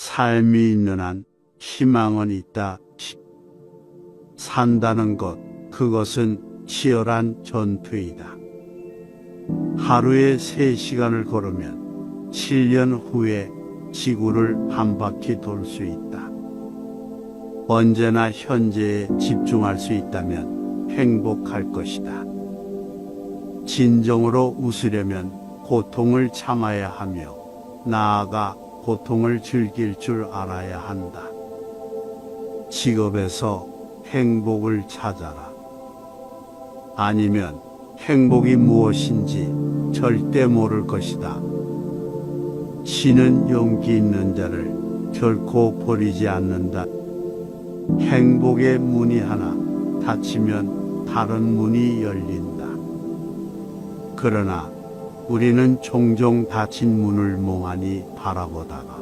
삶이 있는 한 희망은 있다. 산다는 것, 그것은 치열한 전투이다. 하루에 3시간을 걸으면 7년 후에 지구를 한 바퀴 돌 수 있다. 언제나 현재에 집중할 수 있다면 행복할 것이다. 진정으로 웃으려면 고통을 참아야 하며 나아가 고통을 즐길 줄 알아야 한다. 직업에서 행복을 찾아라. 아니면 행복이 무엇인지 절대 모를 것이다. 신은 용기 있는 자를 결코 버리지 않는다. 행복의 문이 하나 닫히면 다른 문이 열린다. 그러나 우리는 종종 닫힌 문을 멍하니 바라보다가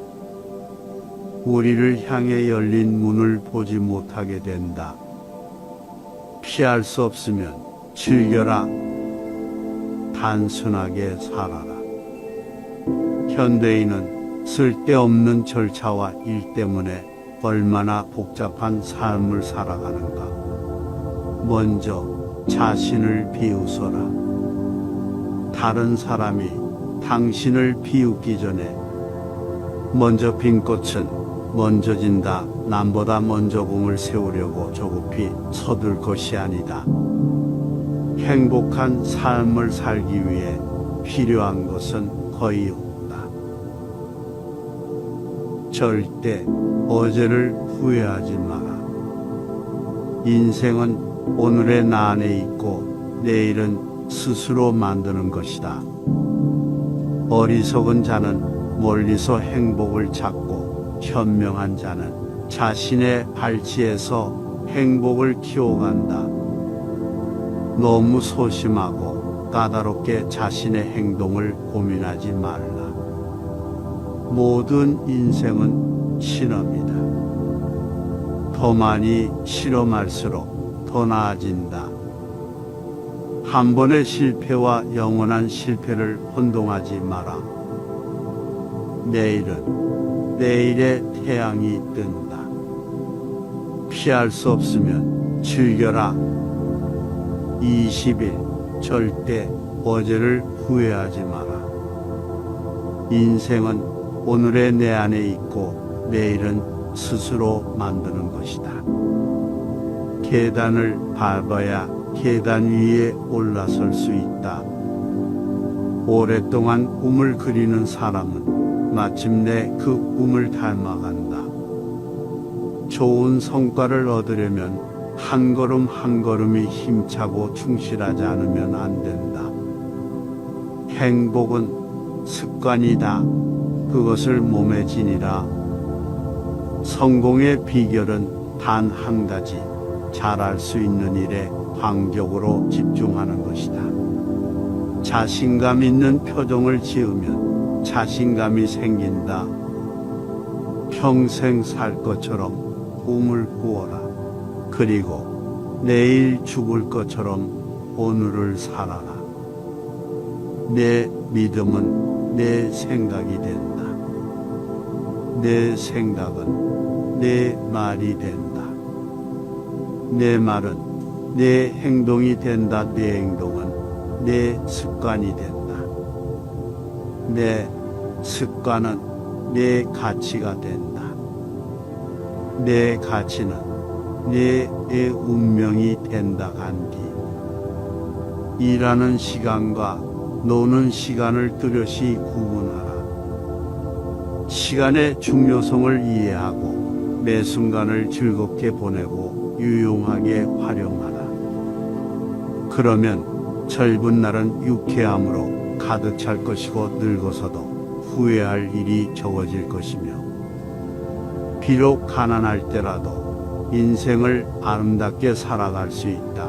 우리를 향해 열린 문을 보지 못하게 된다. 피할 수 없으면 즐겨라. 단순하게 살아라. 현대인은 쓸데없는 절차와 일 때문에 얼마나 복잡한 삶을 살아가는가. 먼저 자신을 비웃어라. 다른 사람이 당신을 비웃기 전에 먼저 핀 꽃은 먼저 진다. 남보다 먼저 공을 세우려고 조급히 서둘 것이 아니다. 행복한 삶을 살기 위해 필요한 것은 거의 없다. 절대 어제를 후회하지 마라. 인생은 오늘의 나 안에 있고 내일은 스스로 만드는 것이다. 어리석은 자는 멀리서 행복을 찾고 현명한 자는 자신의 발치에서 행복을 키워간다. 너무 소심하고 까다롭게 자신의 행동을 고민하지 말라. 모든 인생은 실험이다. 더 많이 실험할수록 더 나아진다. 한 번의 실패와 영원한 실패를 혼동하지 마라. 내일은 내일의 태양이 뜬다. 피할 수 없으면 즐겨라. 20일 절대 어제를 후회하지 마라. 인생은 오늘의 내 안에 있고 내일은 스스로 만드는 것이다. 계단을 밟아야 계단 위에 올라설 수 있다. 오랫동안 꿈을 그리는 사람은 마침내 그 꿈을 닮아간다. 좋은 성과를 얻으려면 한 걸음 한 걸음이 힘차고 충실하지 않으면 안 된다. 행복은 습관이다. 그것을 몸에 지니라. 성공의 비결은 단 한 가지, 잘할 수 있는 일에 광적으로 집중하는 것이다. 자신감 있는 표정을 지으면 자신감이 생긴다. 평생 살 것처럼 꿈을 꾸어라. 그리고 내일 죽을 것처럼 오늘을 살아라. 내 믿음은 내 생각이 된다. 내 생각은 내 말이 된다. 내 말은 내 행동이 된다. 내 행동은 내 습관이 된다. 내 습관은 내 가치가 된다. 내 가치는 내 운명이 된다. 간디. 일하는 시간과 노는 시간을 뚜렷이 구분하라. 시간의 중요성을 이해하고 매 순간을 즐겁게 보내고 유용하게 활용하라. 그러면 젊은 날은 유쾌함으로 가득 찰 것이고 늙어서도 후회할 일이 적어질 것이며 비록 가난할 때라도 인생을 아름답게 살아갈 수 있다.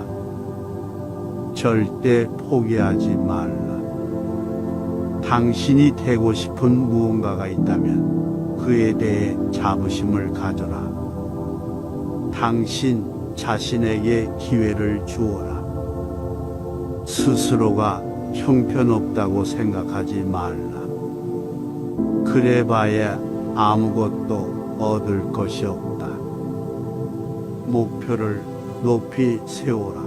절대 포기하지 말라. 당신이 되고 싶은 무언가가 있다면 그에 대해 자부심을 가져라. 당신 자신에게 기회를 주어라. 스스로가 형편없다고 생각하지 말라. 그래봐야 아무것도 얻을 것이 없다. 목표를 높이 세워라.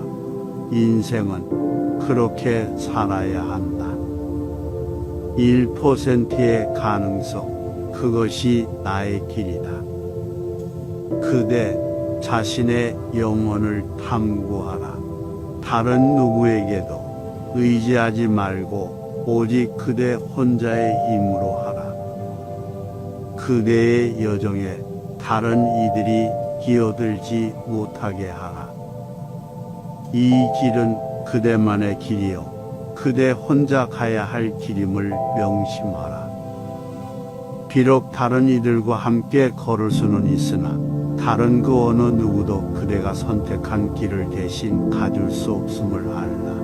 인생은 그렇게 살아야 한다. 1%의 가능성, 그것이 나의 길이다. 그대 자신의 영혼을 탐구하라. 다른 누구에게도 의지하지 말고 오직 그대 혼자의 힘으로 하라. 그대의 여정에 다른 이들이 끼어들지 못하게 하라. 이 길은 그대만의 길이요 그대 혼자 가야 할 길임을 명심하라. 비록 다른 이들과 함께 걸을 수는 있으나 다른 그 어느 누구도 그대가 선택한 길을 대신 가줄 수 없음을 알라.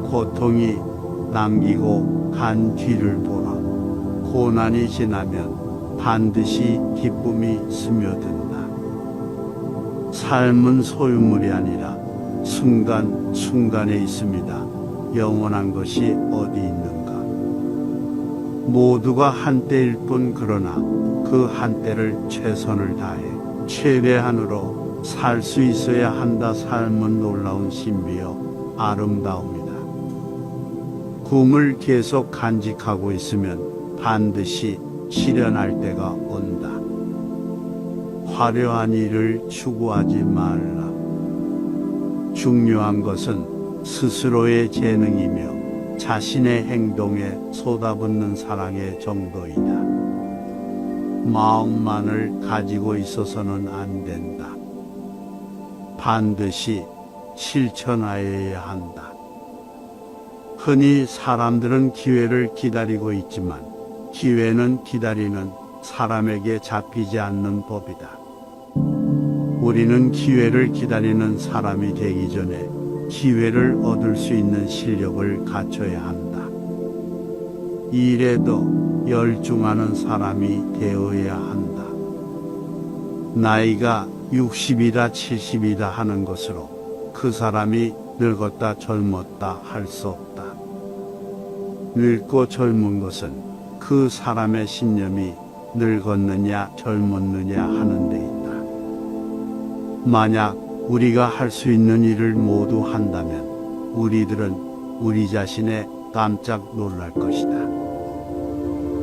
고통이 남기고 간 뒤를 보라. 고난이 지나면 반드시 기쁨이 스며든다. 삶은 소유물이 아니라 순간순간에 있습니다. 영원한 것이 어디 있는가. 모두가 한때일 뿐 그러나 그 한때를 최선을 다해 최대한으로 살 수 있어야 한다. 삶은 놀라운 신비요 아름다움이다. 꿈을 계속 간직하고 있으면 반드시 실현할 때가 온다. 화려한 일을 추구하지 말라. 중요한 것은 스스로의 재능이며 자신의 행동에 쏟아붓는 사랑의 정도이다. 마음만을 가지고 있어서는 안 된다. 반드시 실천하여야 한다. 흔히 사람들은 기회를 기다리고 있지만 기회는 기다리는 사람에게 잡히지 않는 법이다. 우리는 기회를 기다리는 사람이 되기 전에 기회를 얻을 수 있는 실력을 갖춰야 한다. 일에도 열중하는 사람이 되어야 한다. 나이가 60이다 70이다 하는 것으로 그 사람이 늙었다 젊었다 할 수 없다. 늙고 젊은 것은 그 사람의 신념이 늙었느냐 젊었느냐 하는 데 있다. 만약 우리가 할 수 있는 일을 모두 한다면 우리들은 우리 자신에 깜짝 놀랄 것이다.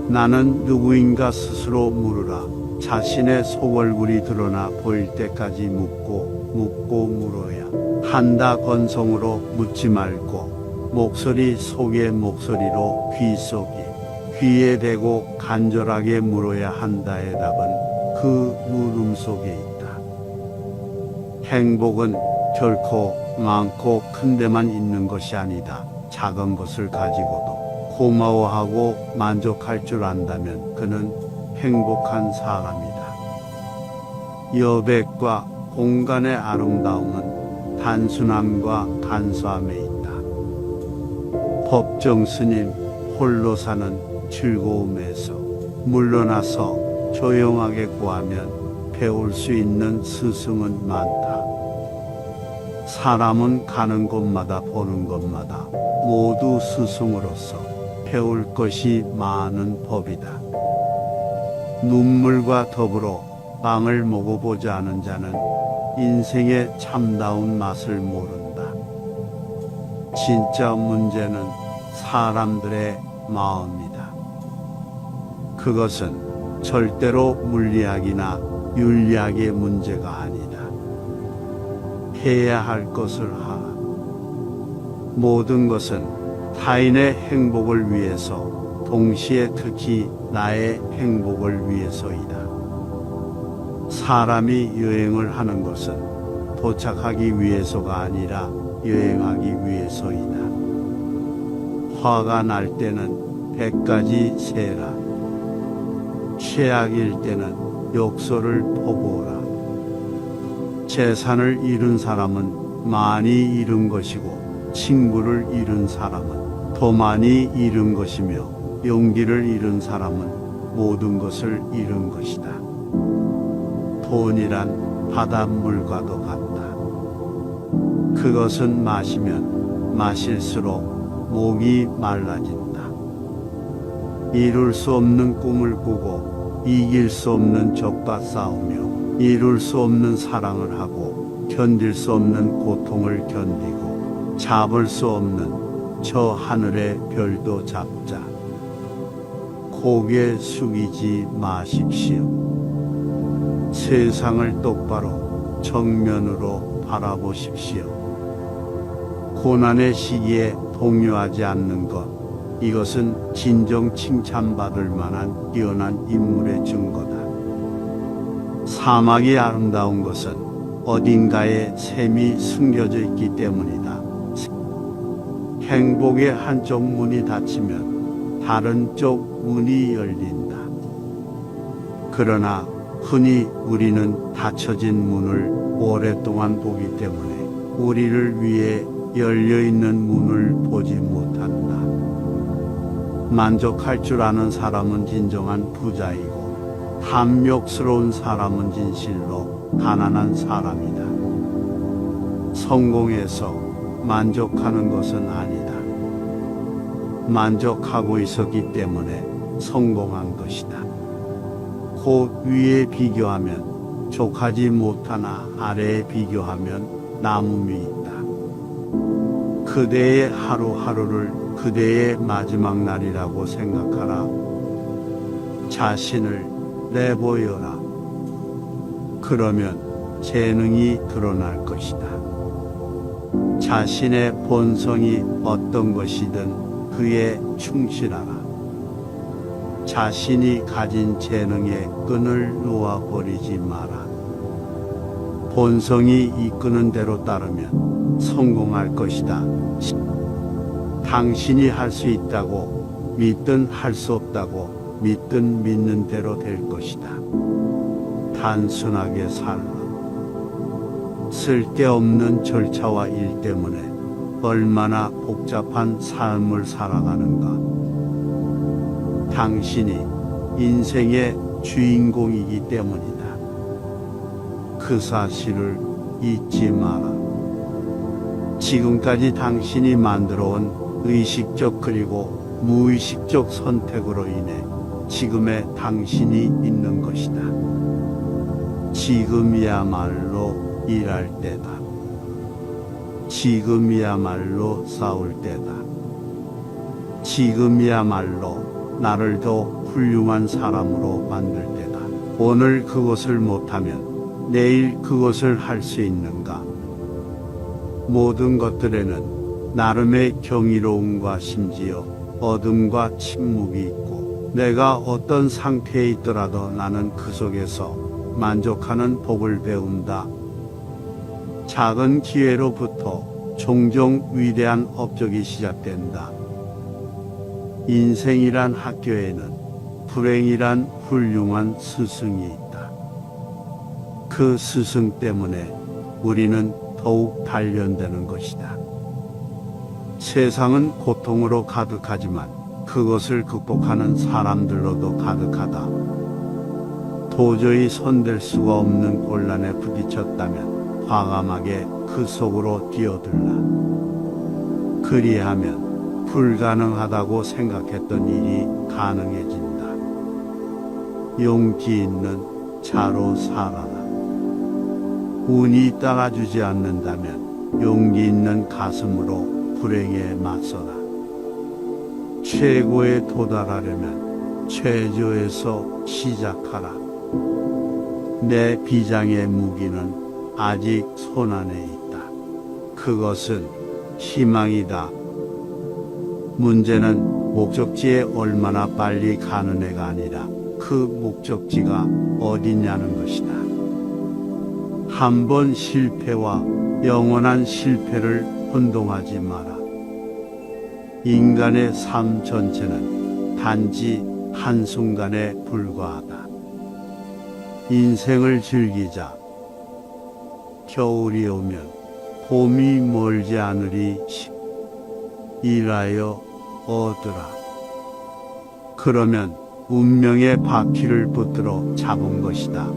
나는 누구인가 스스로 물으라. 자신의 속얼굴이 드러나 보일 때까지 묻고 물어야 한다. 건성으로 묻지 말고 목소리 속의 목소리로 귀에 대고 간절하게 물어야 한다의 답은 그 물음 속에 있다. 행복은 결코 많고 큰 데만 있는 것이 아니다. 작은 것을 가지고도 고마워하고 만족할 줄 안다면 그는 행복한 사람이다. 여백과 공간의 아름다움은 단순함과 간소함에 있다. 법정 스님 홀로 사는 즐거움에서 물러나서 조용하게 구하면 배울 수 있는 스승은 많다. 사람은 가는 곳마다 보는 것마다 모두 스승으로서 배울 것이 많은 법이다. 눈물과 더불어 빵을 먹어보지 않은 자는 인생의 참다운 맛을 모른다. 진짜 문제는 사람들의 마음이다. 그것은 절대로 물리학이나 윤리학의 문제가 아니다. 해야 할 것을 하라. 모든 것은 타인의 행복을 위해서, 동시에 특히 나의 행복을 위해서이다. 사람이 여행을 하는 것은 도착하기 위해서가 아니라 여행하기 위해서이다. 화가 날 때는 100가지 세라. 최악일 때는 욕설을 퍼부어라. 재산을 잃은 사람은 많이 잃은 것이고 친구를 잃은 사람은 더 많이 잃은 것이며 용기를 잃은 사람은 모든 것을 잃은 것이다. 돈이란 바닷물과도 같다. 그것은 마시면 마실수록 목이 말라진다. 이룰 수 없는 꿈을 꾸고 이길 수 없는 적과 싸우며 이룰 수 없는 사랑을 하고 견딜 수 없는 고통을 견디고 잡을 수 없는 저 하늘의 별도 잡자. 고개 숙이지 마십시오. 세상을 똑바로 정면으로 바라보십시오. 고난의 시기에 동요하지 않는 것, 이것은 진정 칭찬받을 만한 뛰어난 인물의 증거다. 사막이 아름다운 것은 어딘가에 샘이 숨겨져 있기 때문이다. 행복의 한쪽 문이 닫히면 다른 쪽 문이 열린다. 그러나 흔히 우리는 닫혀진 문을 오랫동안 보기 때문에 우리를 위해 열려있는 문을 보지 못한다. 만족할 줄 아는 사람은 진정한 부자이고 탐욕스러운 사람은 진실로 가난한 사람이다. 성공해서 만족하는 것은 아니다. 만족하고 있었기 때문에 성공한 것이다. 곧 위에 비교하면 족하지 못하나 아래에 비교하면 나눔이 있다. 그대의 하루하루를 그대의 마지막 날이라고 생각하라. 자신을 내보여라. 그러면 재능이 드러날 것이다. 자신의 본성이 어떤 것이든 그에 충실하라. 자신이 가진 재능의 끈을 놓아버리지 마라. 본성이 이끄는 대로 따르면 성공할 것이다. 당신이 할 수 있다고 믿든 할 수 없다고 믿든 믿는 대로 될 것이다. 단순하게 살라. 쓸데없는 절차와 일 때문에 얼마나 복잡한 삶을 살아가는가. 당신이 인생의 주인공이기 때문이다. 그 사실을 잊지 마라. 지금까지 당신이 만들어온 의식적 그리고 무의식적 선택으로 인해 지금의 당신이 있는 것이다. 지금이야말로 일할 때다. 지금이야말로 싸울 때다. 지금이야말로 나를 더 훌륭한 사람으로 만들 때다. 오늘 그것을 못하면 내일 그것을 할 수 있는가? 모든 것들에는 나름의 경이로움과 심지어 어둠과 침묵이 있고 내가 어떤 상태에 있더라도 나는 그 속에서 만족하는 법을 배운다. 작은 기회로부터 종종 위대한 업적이 시작된다. 인생이란 학교에는 불행이란 훌륭한 스승이 있다. 그 스승 때문에 우리는 더욱 단련되는 것이다. 세상은 고통으로 가득하지만 그것을 극복하는 사람들로도 가득하다. 도저히 손댈 수가 없는 곤란에 부딪혔다면 과감하게 그 속으로 뛰어들라. 그리하면 불가능하다고 생각했던 일이 가능해진다. 용기 있는 자로 살아라. 운이 따라주지 않는다면 용기 있는 가슴으로 불행에 맞서라. 최고에 도달하려면 최저에서 시작하라. 내 비장의 무기는 아직 손안에 있다. 그것은 희망이다. 문제는 목적지에 얼마나 빨리 가는 애가 아니라 그 목적지가 어디냐는 것이다. 한 번 실패와 영원한 실패를 혼동하지 마라. 인간의 삶 전체는 단지 한순간에 불과하다. 인생을 즐기자. 겨울이 오면 봄이 멀지 않으리. 일하여 얻으라. 그러면 운명의 바퀴를 붙들어 잡은 것이다.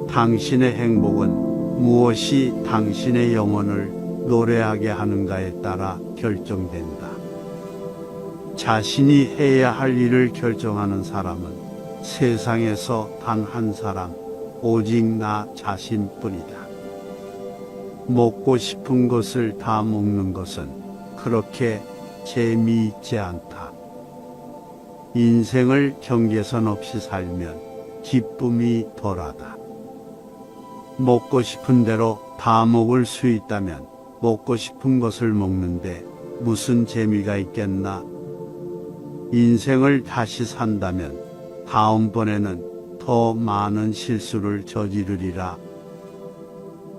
당신의 행복은 무엇이 당신의 영혼을 노래하게 하는가에 따라 결정된다. 자신이 해야 할 일을 결정하는 사람은 세상에서 단 한 사람, 오직 나 자신뿐이다. 먹고 싶은 것을 다 먹는 것은 그렇게 재미있지 않다. 인생을 경계선 없이 살면 기쁨이 덜하다. 먹고 싶은 대로 다 먹을 수 있다면 먹고 싶은 것을 먹는데 무슨 재미가 있겠나? 인생을 다시 산다면 다음번에는 더 많은 실수를 저지르리라.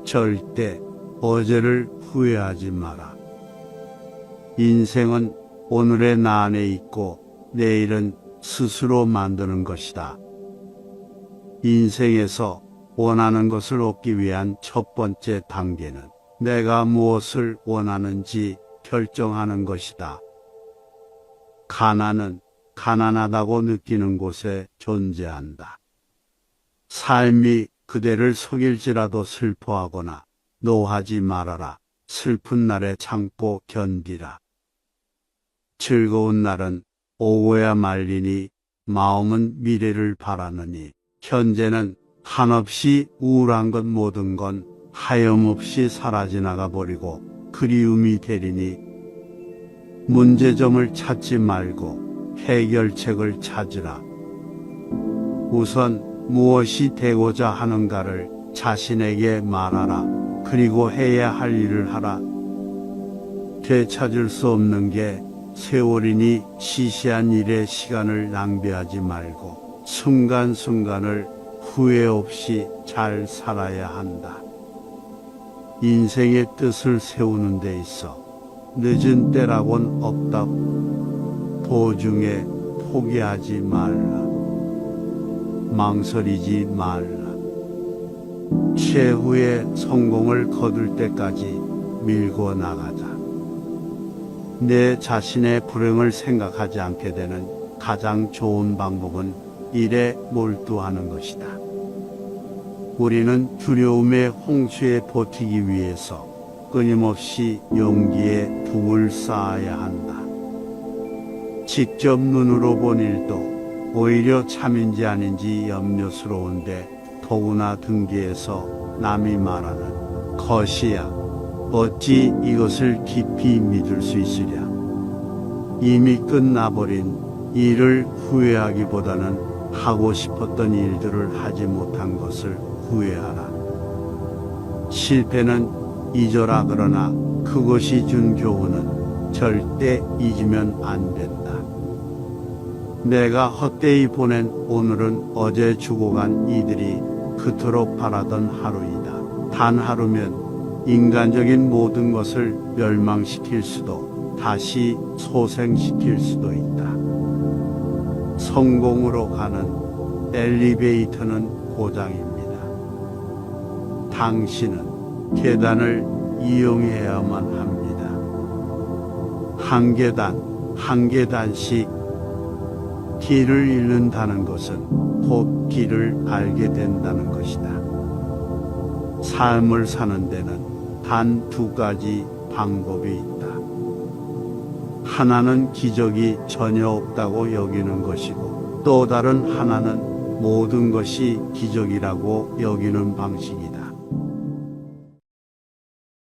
절대 어제를 후회하지 마라. 인생은 오늘의 나 안에 있고 내일은 스스로 만드는 것이다. 인생에서 원하는 것을 얻기 위한 첫 번째 단계는 내가 무엇을 원하는지 결정하는 것이다. 가난은 가난하다고 느끼는 곳에 존재한다. 삶이 그대를 속일지라도 슬퍼하거나 노하지 말아라. 슬픈 날에 참고 견디라. 즐거운 날은 오고야 말리니 마음은 미래를 바라느니 현재는 한없이 우울한 것 모든 건 하염없이 사라지나가 버리고 그리움이 되리니 문제점을 찾지 말고 해결책을 찾으라. 우선 무엇이 되고자 하는가를 자신에게 말하라. 그리고 해야 할 일을 하라. 되찾을 수 없는 게 세월이니 시시한 일에 시간을 낭비하지 말고 순간순간을 후회 없이 잘 살아야 한다. 인생의 뜻을 세우는 데 있어 늦은 때라곤 없다. 도중에 포기하지 말라. 망설이지 말라. 최후의 성공을 거둘 때까지 밀고 나가자. 내 자신의 불행을 생각하지 않게 되는 가장 좋은 방법은 일에 몰두하는 것이다. 우리는 두려움의 홍수에 버티기 위해서 끊임없이 용기에 북을 쌓아야 한다. 직접 눈으로 본 일도 오히려 참인지 아닌지 염려스러운데 더구나 등기에서 남이 말하는 것이야. 어찌 이것을 깊이 믿을 수 있으랴. 이미 끝나버린 일을 후회하기보다는 하고 싶었던 일들을 하지 못한 것을 후회하라. 실패는 잊어라. 그러나 그것이 준 교훈은 절대 잊으면 안 된다. 내가 헛되이 보낸 오늘은 어제 죽어간 이들이 그토록 바라던 하루이다. 단 하루면 인간적인 모든 것을 멸망시킬 수도 다시 소생시킬 수도 있다. 성공으로 가는 엘리베이터는 고장입니다. 당신은 계단을 이용해야만 합니다. 한 계단, 한 계단씩 길을 잃는다는 것은 곧 길을 알게 된다는 것이다. 삶을 사는 데는 단 두 가지 방법이 있다. 하나는 기적이 전혀 없다고 여기는 것이고 또 다른 하나는 모든 것이 기적이라고 여기는 방식이다.